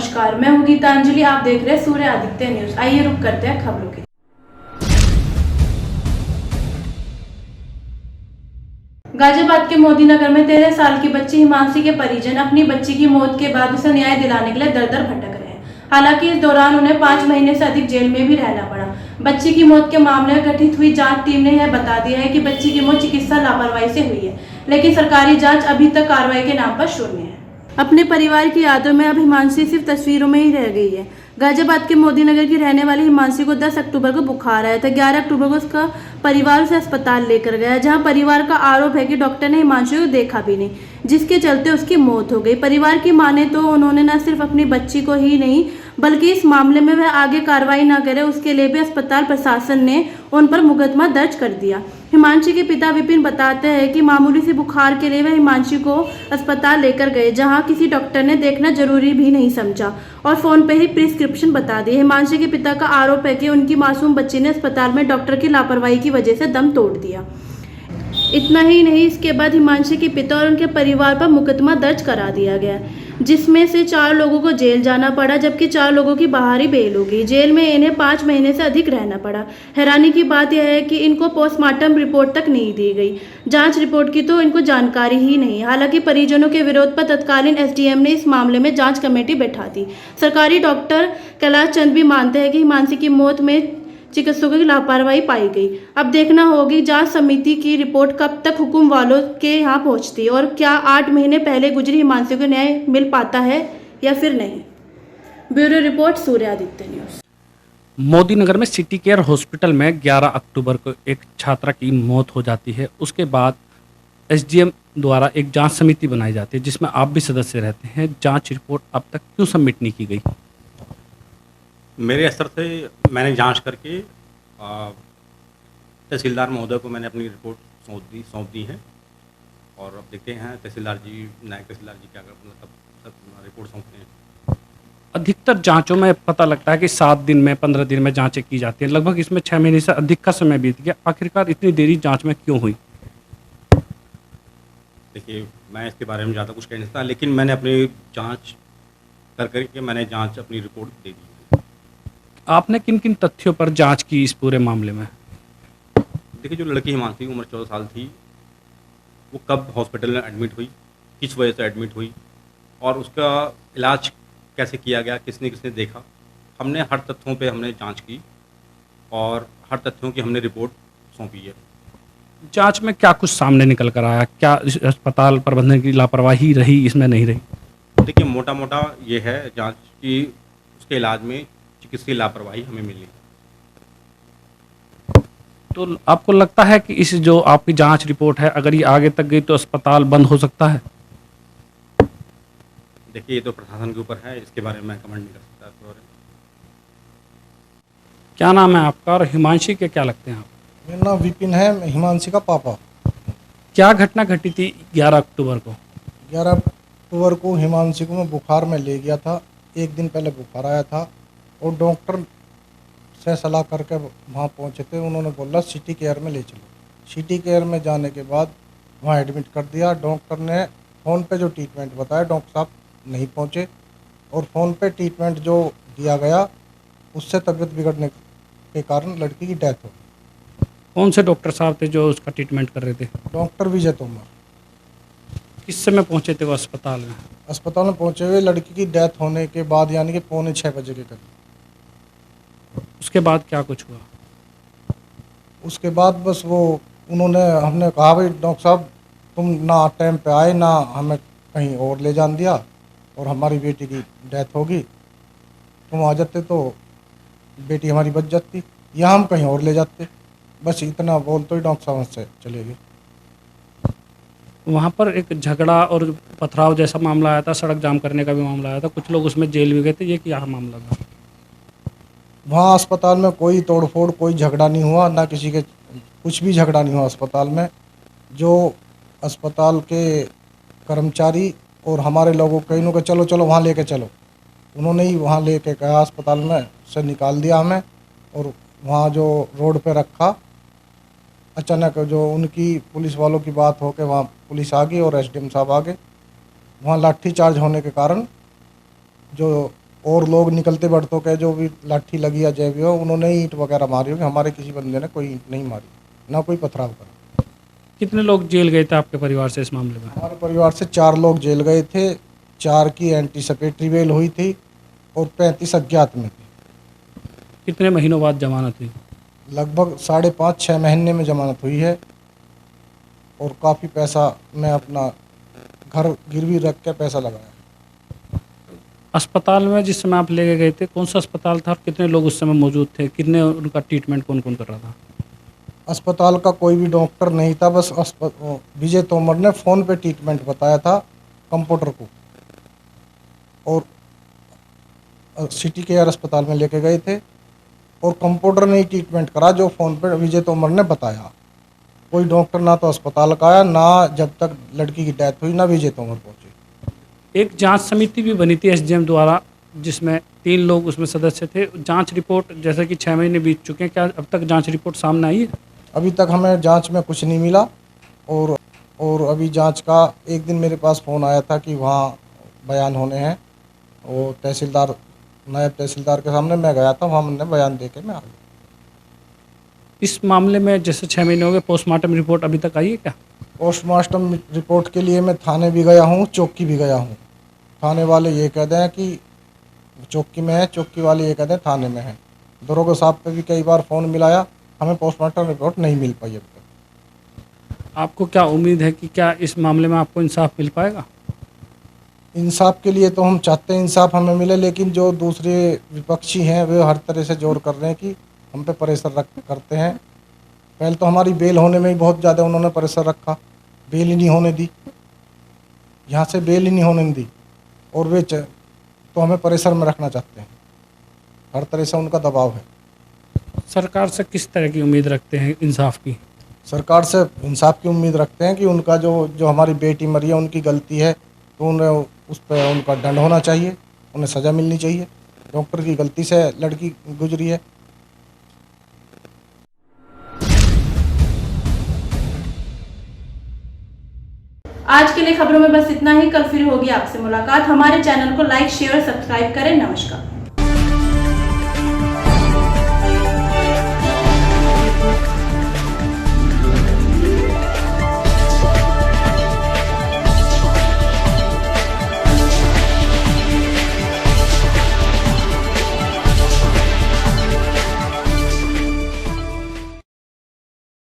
नमस्कार, मैं हूं गीतांजलि। आप देख रहे हैं सूर्य आदित्य न्यूज। आइए रुक करते हैं खबरों की। गाजियाबाद के मोदी नगर में 13 साल की बच्ची हिमांशी के परिजन अपनी बच्ची की मौत के बाद उसे न्याय दिलाने के लिए दर दर भटक रहे हैं। हालांकि इस दौरान उन्हें 5 महीने से अधिक जेल में भी रहना पड़ा। बच्ची की मौत के मामले में गठित हुई जांच टीम ने यह बता दिया है कि बच्ची की मौत चिकित्सा लापरवाही से हुई है, लेकिन सरकारी जांच अभी तक कार्रवाई के नाम पर शून्य है। अपने परिवार की यादों में अब हिमांशी सिर्फ तस्वीरों में ही रह गई है। गाजियाबाद के मोदी नगर की रहने वाली हिमांशी को 10 अक्टूबर को बुखार आया था। 11 अक्टूबर को उसका परिवार उसे अस्पताल लेकर गया, जहां परिवार का आरोप है कि डॉक्टर ने हिमांशी को देखा भी नहीं, जिसके चलते उसकी मौत हो गई। परिवार की माने तो उन्होंने न सिर्फ अपनी बच्ची को ही नहीं बल्कि इस मामले में वह आगे कार्रवाई न करे उसके लिए भी अस्पताल प्रशासन ने उन पर मुकदमा दर्ज कर दिया। हिमांशी के पिता विपिन बताते हैं कि मामूली सी बुखार के लिए वह हिमांशी को अस्पताल लेकर गए, जहां किसी डॉक्टर ने देखना जरूरी भी नहीं समझा और फोन पर ही प्रिस्क्रिप्शन बता दी। हिमांशी के पिता का आरोप है कि उनकी मासूम बच्ची ने अस्पताल में डॉक्टर की लापरवाही की वजह से दम तोड़ दिया। इतना ही नहीं, इसके बाद हिमांशी के पिता और उनके परिवार पर मुकदमा दर्ज करा दिया गया, जिसमें से 4 लोगों को जेल जाना पड़ा, जबकि 4 लोगों की बाहरी बेल होगी। जेल में इन्हें 5 महीने से अधिक रहना पड़ा। हैरानी की बात यह है कि इनको पोस्टमार्टम रिपोर्ट तक नहीं दी गई। जांच रिपोर्ट की तो इनको जानकारी ही नहीं। हालांकि परिजनों के विरोध पर तत्कालीन एसडीएम ने इस मामले में जांच कमेटी बैठा दी। सरकारी डॉक्टर कैलाश चंद भी मानते हैं कि हिमांशी की मौत में चिकित्सकों की लापरवाही पाई गई। अब देखना होगी जांच समिति की रिपोर्ट कब तक हुक्म वालों के यहाँ पहुँचती है और क्या 8 महीने पहले गुजरी हिमांशी को न्याय मिल पाता है या फिर नहीं। ब्यूरो रिपोर्ट, सूर्य आदित्य न्यूज। मोदी नगर में सिटी केयर हॉस्पिटल में 11 अक्टूबर को एक छात्रा की मौत हो जाती है। उसके बाद एसडीएम द्वारा एक जांच समिति बनाई जाती है, जिसमें आप भी सदस्य रहते हैं। जांच रिपोर्ट अब तक क्यों सबमिट नहीं की गई? मेरे स्तर से मैंने जांच करके तहसीलदार महोदय को मैंने अपनी रिपोर्ट सौंप दी है और अब देखते हैं तहसीलदार जी, नायब तहसीलदार जी क्या मतलब सब रिपोर्ट सौंपते हैं। अधिकतर जांचों में पता लगता है कि 7 दिन में 15 दिन में जांचें की जाती हैं। लगभग इसमें 6 महीने से अधिक का समय बीत गया। आखिरकार इतनी देरी जांच में क्यों हुई? देखिए, मैं इसके बारे में ज़्यादा कुछ कह नहीं सकता, लेकिन मैंने अपनी जाँच करके मैंने जाँच अपनी रिपोर्ट दे दी। आपने किन किन तथ्यों पर जांच की इस पूरे मामले में? देखिए, जो लड़की हिमांशी, उम्र 14 साल थी, वो कब हॉस्पिटल में एडमिट हुई, किस वजह से एडमिट हुई और उसका इलाज कैसे किया गया, किसने किसने देखा, हमने हर तथ्यों पे हमने जांच की और हर तथ्यों की हमने रिपोर्ट सौंपी है। जांच में क्या कुछ सामने निकल कर आया? क्या इस अस्पताल प्रबंधन की लापरवाही रही, इसमें नहीं रही? देखिए, मोटा मोटा ये है जांच की, उसके इलाज में चिकित्सीय लापरवाही हमें मिली। तो आपको लगता है कि इस जो आपकी जांच रिपोर्ट है, अगर ये आगे तक गई तो अस्पताल बंद हो सकता है? देखिए, ये तो प्रशासन के ऊपर है, इसके बारे में मैं कमेंट नहीं कर सकता। तो क्या नाम है आपका और हिमांशी के क्या लगते हैं आप? मेरा नाम विपिन है, मैं हिमांशी का पापा। क्या घटना घटी थी 11 अक्टूबर को? 11 अक्टूबर को हिमांशी को मैं बुखार में ले गया था। 1 दिन पहले बुखार आया था और डॉक्टर से सलाह करके वहाँ पहुँचे थे। उन्होंने बोला सिटी केयर में ले चलो। सिटी केयर में जाने के बाद वहाँ एडमिट कर दिया। डॉक्टर ने फ़ोन पे जो ट्रीटमेंट बताया, डॉक्टर साहब नहीं पहुँचे और फ़ोन पे ट्रीटमेंट जो दिया गया उससे तबीयत बिगड़ने के कारण लड़की की डेथ हो गई। कौन से डॉक्टर साहब थे जो उसका ट्रीटमेंट कर रहे थे? डॉक्टर विजय तोमर। किस समय पहुंचे थे वो अस्पताल में? अस्पताल में पहुँचे हुए लड़की की डेथ होने के बाद, यानी कि 5:45 बजे के करीब। उसके बाद क्या कुछ हुआ? उसके बाद बस वो हमने कहा भाई डॉक्टर साहब, तुम ना टाइम पे आए, ना हमें कहीं और ले जान दिया और हमारी बेटी की डेथ होगी। तुम आ जाते तो बेटी हमारी बच जाती या हम कहीं और ले जाते। बस इतना बोलते ही डॉक्टर साहब से चले गए। वहाँ पर एक झगड़ा और पथराव जैसा मामला आया था, सड़क जाम करने का भी मामला आया था, कुछ लोग उसमें जेल भी गए थे। ये क्या मामला था? वहाँ अस्पताल में कोई तोड़फोड़, कोई झगड़ा नहीं हुआ, ना किसी के कुछ भी झगड़ा नहीं हुआ अस्पताल में। जो अस्पताल के कर्मचारी और हमारे लोगों कहीं को चलो चलो वहाँ लेके चलो, उन्होंने ही वहाँ लेके गया, अस्पताल में से निकाल दिया हमें और वहाँ जो रोड पे रखा। अचानक जो उनकी पुलिस वालों की बात हो के वहाँ पुलिस आ गई और एसडीएम साहब आ गए। वहाँ लाठी चार्ज होने के कारण जो और लोग निकलते बढ़तों के जो भी लाठी लगी या जय भी हो, उन्होंने ईंट वगैरह मारी होगी। हमारे किसी बंदे ने कोई ईंट नहीं मारी, ना कोई पथराव करा। कितने लोग जेल गए थे आपके परिवार से इस मामले में? हमारे परिवार से 4 लोग जेल गए थे, 4 की एंटीसिपेटरी बेल हुई थी और 35 अज्ञात में थी। कितने महीनों बाद जमानत हुई? लगभग 5.5-6 महीने में जमानत हुई है। और काफ़ी पैसा मैं अपना घर गिरवी रख के पैसा लगाया। अस्पताल में जिस समय आप लेके गए थे, कौन सा अस्पताल था और कितने लोग उस समय मौजूद थे? कितने उनका ट्रीटमेंट कौन कौन कर रहा था? अस्पताल का कोई भी डॉक्टर नहीं था, बस विजय तोमर ने फ़ोन पे ट्रीटमेंट बताया था कंपाउंडर को, और सिटी केयर अस्पताल में लेके गए थे और कंपाउंडर ने ही ट्रीटमेंट करा जो फ़ोन पे विजय तोमर ने बताया। कोई डॉक्टर ना तो अस्पताल का आया, ना जब तक लड़की की डेथ हुई ना विजय तोमर पहुँचे। एक जांच समिति भी बनी थी एसडीएम द्वारा, जिसमें 3 लोग उसमें सदस्य थे। जांच रिपोर्ट, जैसे कि 6 महीने बीत चुके हैं, क्या अब तक जांच रिपोर्ट सामने आई है? अभी तक हमें जांच में कुछ नहीं मिला। और अभी जांच का एक दिन मेरे पास फ़ोन आया था कि वहाँ बयान होने हैं। वो तहसीलदार, नायब तहसीलदार के सामने मैं गया था, वहाँ मैंने बयान दे के मैं आ गया। इस मामले में जैसे 6 महीने हो गए, पोस्टमार्टम रिपोर्ट अभी तक आई है क्या? पोस्टमार्टम रिपोर्ट के लिए मैं थाने भी गया हूँ, चौकी भी गया हूँ। थाने वाले ये कहते हैं कि चौकी में है, चौकी वाले ये कहते हैं थाने में है। दरोगा साहब पे भी कई बार फ़ोन मिलाया, हमें पोस्टमार्टम रिपोर्ट नहीं मिल पाई अभी तक। आपको क्या उम्मीद है कि क्या इस मामले में आपको इंसाफ मिल पाएगा? इंसाफ के लिए तो हम चाहते हैं इंसाफ हमें मिले, लेकिन जो दूसरे विपक्षी हैं वे हर तरह से जोर कर रहे हैं कि हम पे प्रेशर करते हैं। पहले तो हमारी बेल होने में ही बहुत ज़्यादा उन्होंने प्रेशर रखा, बेल ही नहीं होने दी, यहाँ से बेल ही नहीं होने दी, और वे तो हमें प्रेशर में रखना चाहते हैं। हर तरह से उनका दबाव है। सरकार से किस तरह की उम्मीद रखते हैं इंसाफ की? सरकार से इंसाफ की उम्मीद रखते हैं कि उनका जो हमारी बेटी मरी है उनकी गलती है, तो उन्हें उस पर उनका दंड होना चाहिए, उन्हें सज़ा मिलनी चाहिए। डॉक्टर की गलती से लड़की गुजरी है। आज के लिए खबरों में बस इतना ही। कल फिर होगी आपसे मुलाकात। हमारे चैनल को लाइक, शेयर और सब्सक्राइब करें। नमस्कार।